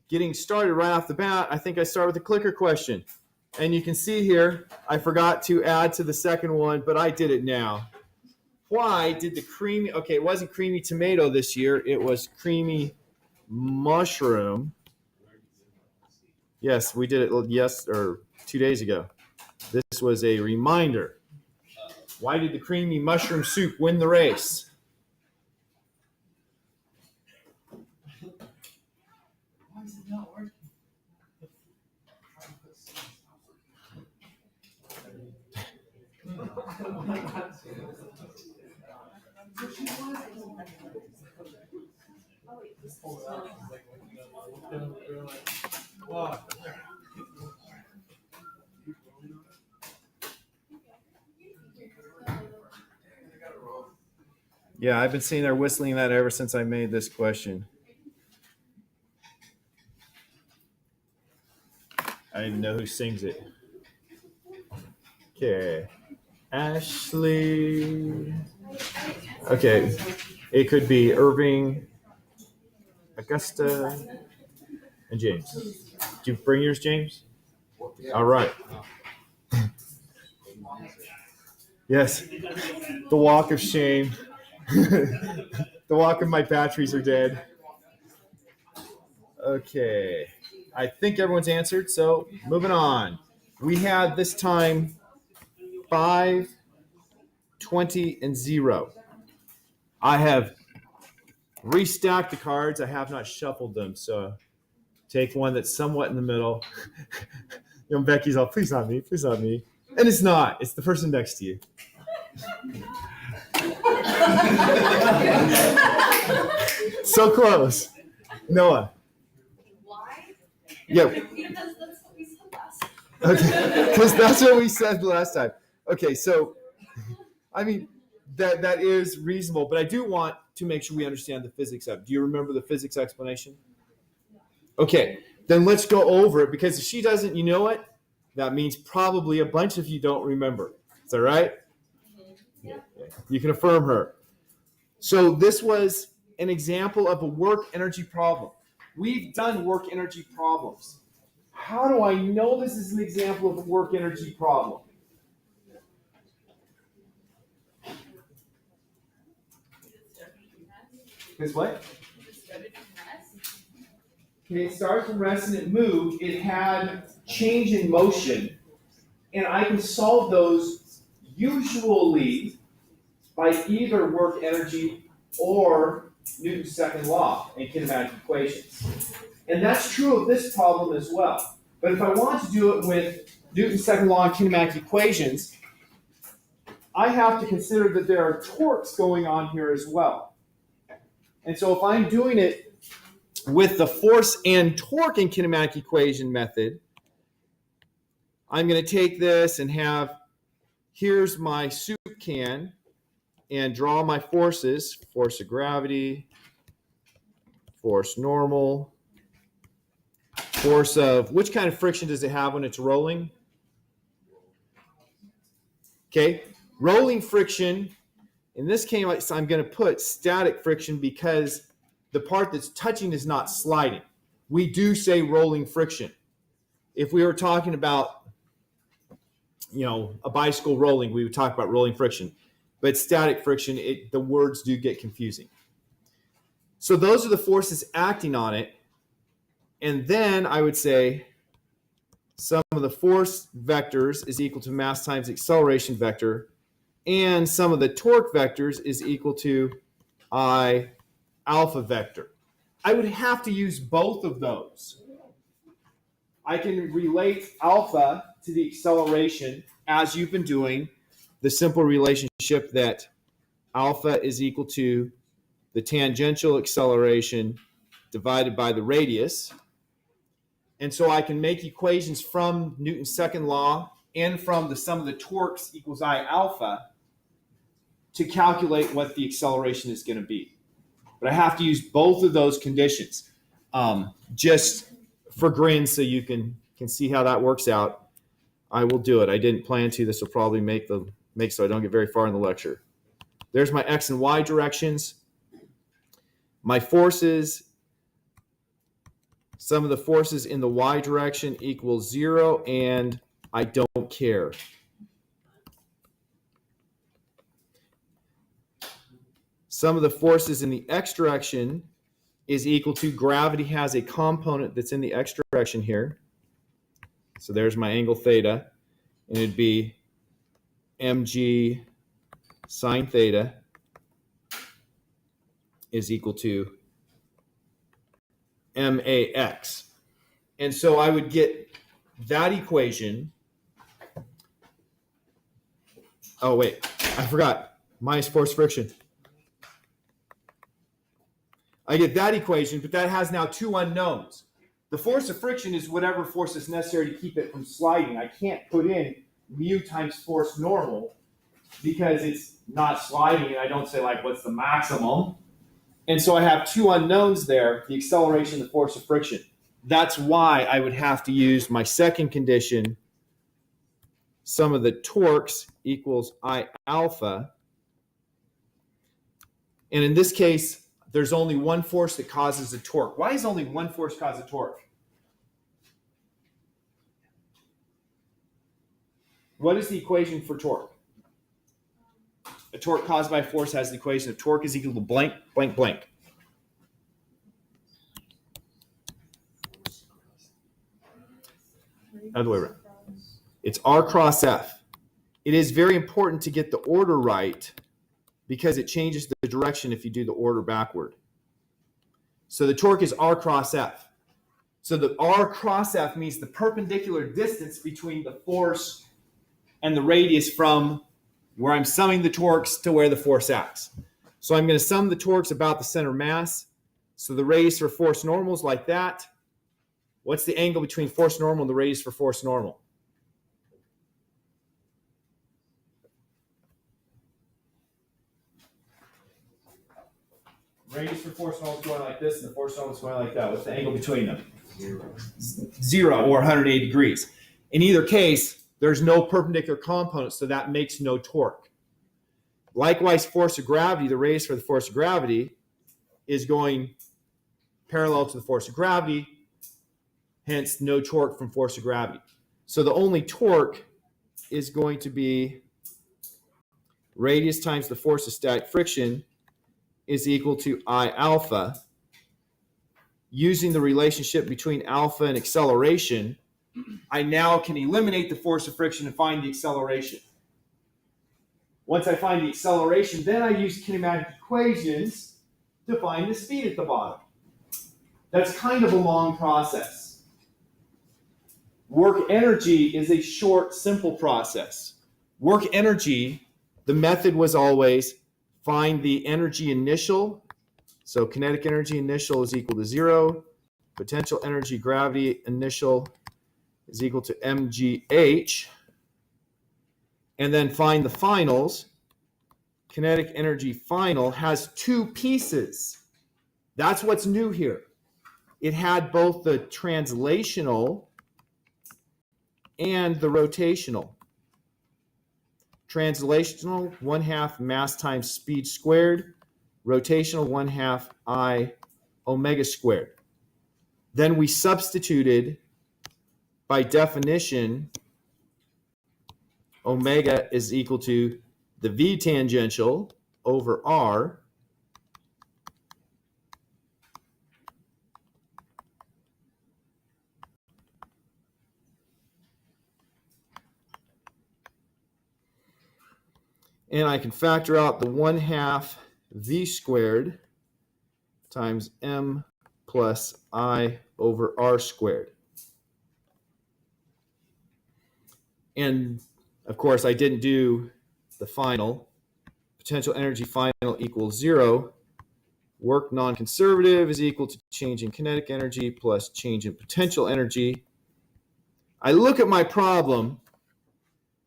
getting started right off the bat, I think I start with a clicker question. And you can see here, I forgot to add to the second one, but I did it now. Why did the creamy, okay, it wasn't creamy tomato this year, it was creamy mushroom. Yes, we did it 2 days ago. This was a reminder. Why did the creamy mushroom soup win the race? Why is it not working? Yeah, I've been sitting there whistling that ever since I made this question. I don't even know who sings it. Okay. Ashley. Okay. It could be Irving, Augusta, and James. Do you bring yours, James? All right. Yes. The walk of shame. The walk of my batteries are dead. Okay. I think everyone's answered, so moving on. We had this time 5, 20, and 0. I have restacked the cards. I have not shuffled them, so take one that's somewhat in the middle. Young Becky's all, please not me, please not me. And it's not. It's the person next to you. So close. Noah. Why? Yeah. Because that's what we said last time. Okay, because that's what we said last time. Okay, so, I mean, that is reasonable, but I do want to make sure we understand the physics of it. Do you remember the physics explanation? Okay, then let's go over it, because if she doesn't, you know what? That means probably a bunch of you don't remember. Is that right? Yeah. You can affirm her. So this was an example of a work energy problem. We've done work energy problems. How do I know this is an example of a work energy problem? Because what? Okay, it started from rest and it moved. It had change in motion. And I can solve those usually by either work energy or Newton's second law and kinematic equations. And that's true of this problem as well. But if I want to do it with Newton's second law and kinematic equations, I have to consider that there are torques going on here as well. And so if I'm doing it with the force and torque and kinematic equation method, I'm going to take this and have, here's my soup can, and draw my forces, force of gravity, force normal, force of, which kind of friction does it have when it's rolling? Okay, rolling friction, in this case I'm going to put static friction because the part that's touching is not sliding. We do say rolling friction. If we were talking about, a bicycle rolling, we would talk about rolling friction. But static friction, the words do get confusing. So those are the forces acting on it. And then I would say sum of the force vectors is equal to mass times acceleration vector. And sum of the torque vectors is equal to I alpha vector. I would have to use both of those. I can relate alpha to the acceleration as you've been doing, the simple relationship that alpha is equal to the tangential acceleration divided by the radius. And so I can make equations from Newton's second law and from the sum of the torques equals I alpha to calculate what the acceleration is going to be. But I have to use both of those conditions just for grins so you can see how that works out. I will do it. I didn't plan to. This will probably make so I don't get very far in the lecture. There's my X and Y directions. My forces Sum of the forces in the y direction equals 0, and I don't care. Sum of the forces in the x direction is equal to, gravity has a component that's in the x direction here. So there's my angle theta, and it'd be mg sine theta is equal to max. And so I would get that equation. Oh, wait, I forgot. Minus force friction. I get that equation, but that has now two unknowns. The force of friction is whatever force is necessary to keep it from sliding. I can't put in mu times force normal because it's not sliding, and I don't say, like, what's the maximum? And so I have two unknowns there, the acceleration and the force of friction. That's why I would have to use my second condition, sum of the torques equals I alpha. And in this case, there's only one force that causes a torque. Why does only one force cause a torque? What is the equation for torque? A torque caused by force has the equation of torque is equal to blank, blank, blank. Other way around. It's R cross F. It is very important to get the order right because it changes the direction if you do the order backward. So the torque is R cross F. So the R cross F means the perpendicular distance between the force and the radius from where I'm summing the torques to where the force acts. So I'm going to sum the torques about the center mass. So the radius for force normal is like that. What's the angle between force normal and the radius for force normal? Radius for force normal is going like this, and the force normal is going like that. What's the angle between them? 0 or 180 degrees. In either case, there's no perpendicular component, so that makes no torque. Likewise, force of gravity, the radius for the force of gravity is going parallel to the force of gravity, hence no torque from force of gravity. So the only torque is going to be radius times the force of static friction is equal to I alpha. Using the relationship between alpha and acceleration, I now can eliminate the force of friction and find the acceleration. Once I find the acceleration, then I use kinematic equations to find the speed at the bottom. That's kind of a long process. Work energy is a short, simple process. Work energy, the method was always find the energy initial. So kinetic energy initial is equal to 0. Potential energy gravity initial is equal to mgh. And then find the finals. Kinetic energy final has two pieces. That's what's new here. It had both the translational and the rotational. Translational, 1/2 mass times speed squared. Rotational, 1/2 I omega squared. Then we substituted, by definition, omega is equal to the V tangential over R and I can factor out the 1/2 V squared times M plus I over R squared. And of course, I didn't do the final. Potential energy final equals 0. Work non-conservative is equal to change in kinetic energy plus change in potential energy. I look at my problem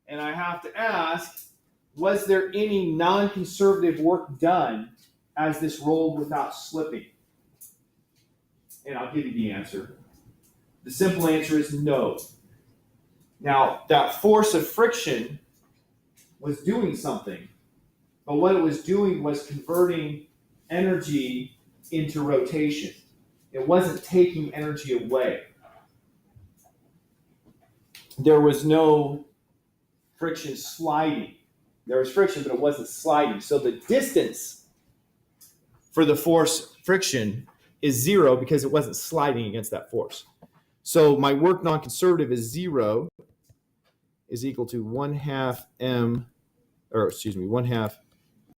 and I have to ask, was there any non-conservative work done as this rolled without slipping? And I'll give you the answer. The simple answer is no. Now, that force of friction was doing something, but what it was doing was converting energy into rotation. It wasn't taking energy away. There was no friction sliding. There was friction, but it wasn't sliding. So the distance for the force friction is 0 because it wasn't sliding against that force. So my work non-conservative is 0 is equal to 1/2 m, or excuse me, 1/2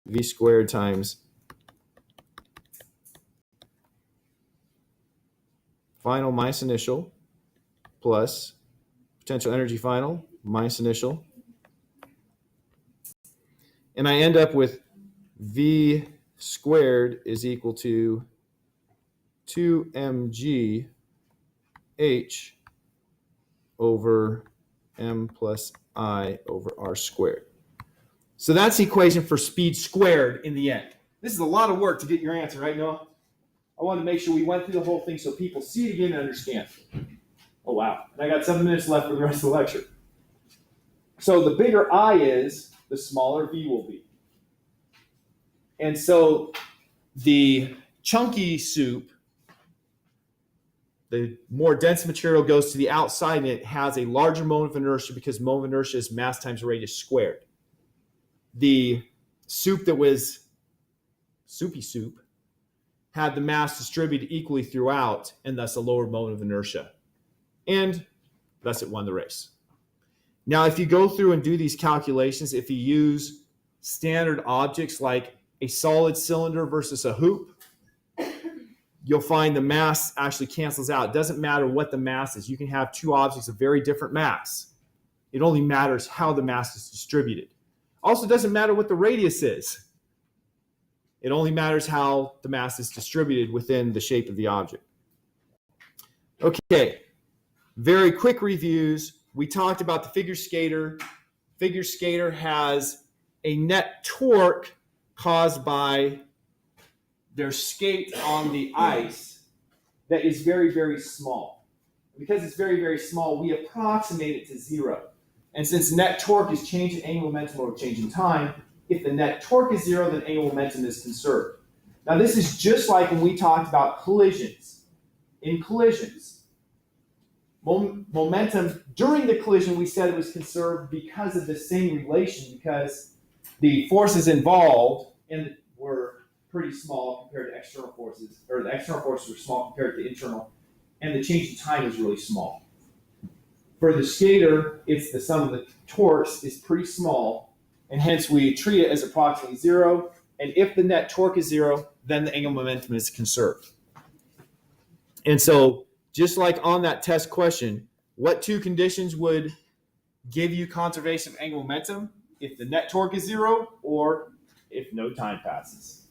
v squared times final minus initial plus potential energy final minus initial. And I end up with v squared is equal to 2mg h over m plus I over r squared. So that's the equation for speed squared in the end. This is a lot of work to get your answer, right, Noah? I want to make sure we went through the whole thing so people see it again and understand. Oh, wow. And I got 7 minutes left for the rest of the lecture. So the bigger I is, the smaller v will be. And so the chunky soup, the more dense material goes to the outside and it has a larger moment of inertia because moment of inertia is mass times radius squared. The soup that was soupy soup had the mass distributed equally throughout and thus a lower moment of inertia. And thus it won the race. Now, if you go through and do these calculations, if you use standard objects like a solid cylinder versus a hoop, you'll find the mass actually cancels out. It doesn't matter what the mass is. You can have two objects of very different mass. It only matters how the mass is distributed. Also, it doesn't matter what the radius is. It only matters how the mass is distributed within the shape of the object. Okay, very quick reviews. We talked about the figure skater. Figure skater has a net torque caused by their skate on the ice that is very, very small. Because it's very, very small, we approximate it to 0. And since net torque is change in angular momentum over change in time, if the net torque is 0, then angular momentum is conserved. Now this is just like when we talked about collisions. In collisions, momentum during the collision, we said it was conserved because of the same relation, because the forces involved were pretty small compared to external forces, or the external forces were small compared to the internal, and the change in time is really small. For the skater, it's the sum of the torques is pretty small, and hence we treat it as approximately 0. And if the net torque is 0, then the angular momentum is conserved. And so, just like on that test question, what two conditions would give you conservation of angular momentum? If the net torque is 0, or if no time passes.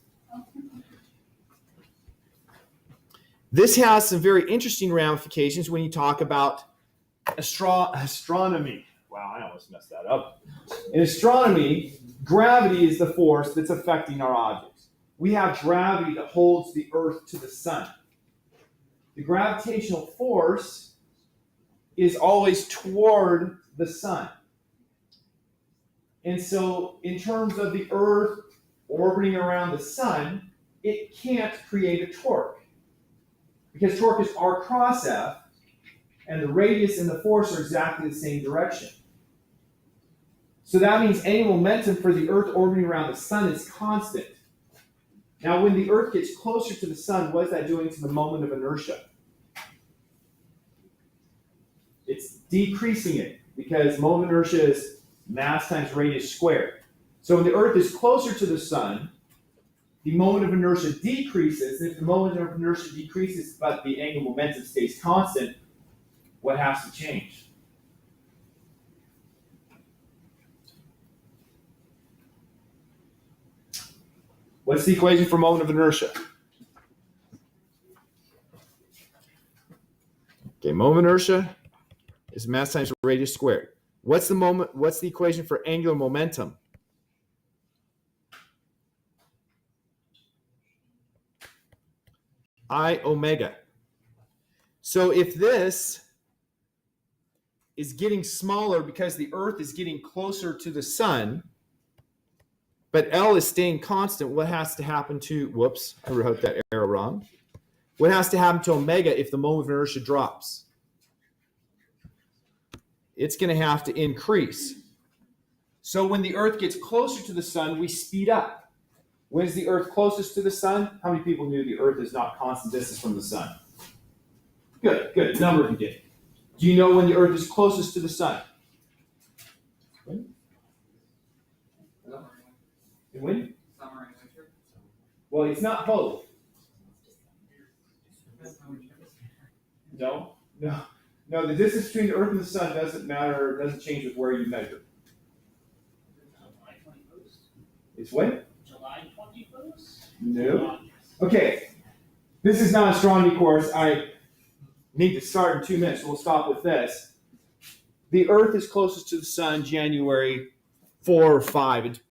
This has some very interesting ramifications when you talk about astronomy. Wow, I almost messed that up. In astronomy, gravity is the force that's affecting our objects. We have gravity that holds the Earth to the sun. The gravitational force is always toward the sun. And so, in terms of the Earth orbiting around the sun, it can't create a torque. Because torque is r cross f, and the radius and the force are exactly the same direction. So that means angular momentum for the Earth orbiting around the sun is constant. Now, when the Earth gets closer to the sun, what is that doing to the moment of inertia? It's decreasing it, because moment of inertia is mass times radius squared. So when the Earth is closer to the sun, the moment of inertia decreases. And if the moment of inertia decreases, but the angular momentum stays constant, what has to change? What's the equation for moment of inertia? Okay, moment of inertia is mass times radius squared. What's the equation for angular momentum? I omega. So if this is getting smaller because the Earth is getting closer to the sun, but L is staying constant, what has to happen to, whoops, I wrote that arrow wrong. What has to happen to omega if the moment of inertia drops? It's going to have to increase. So when the Earth gets closer to the sun, we speed up. When is the Earth closest to the sun? How many people knew the Earth is not constant distance from the sun? Good, good. A number of you did. Do you know when the Earth is closest to the sun? When? When? Summer and winter. Well, it's not both. No. No, the distance between the Earth and the sun doesn't matter, doesn't change with where you measure. July 21st. It's when? July 21st? No. Okay. This is not an astronomy course. I need to start in 2 minutes, so we'll stop with this. The Earth is closest to the sun January 4 or 5. It's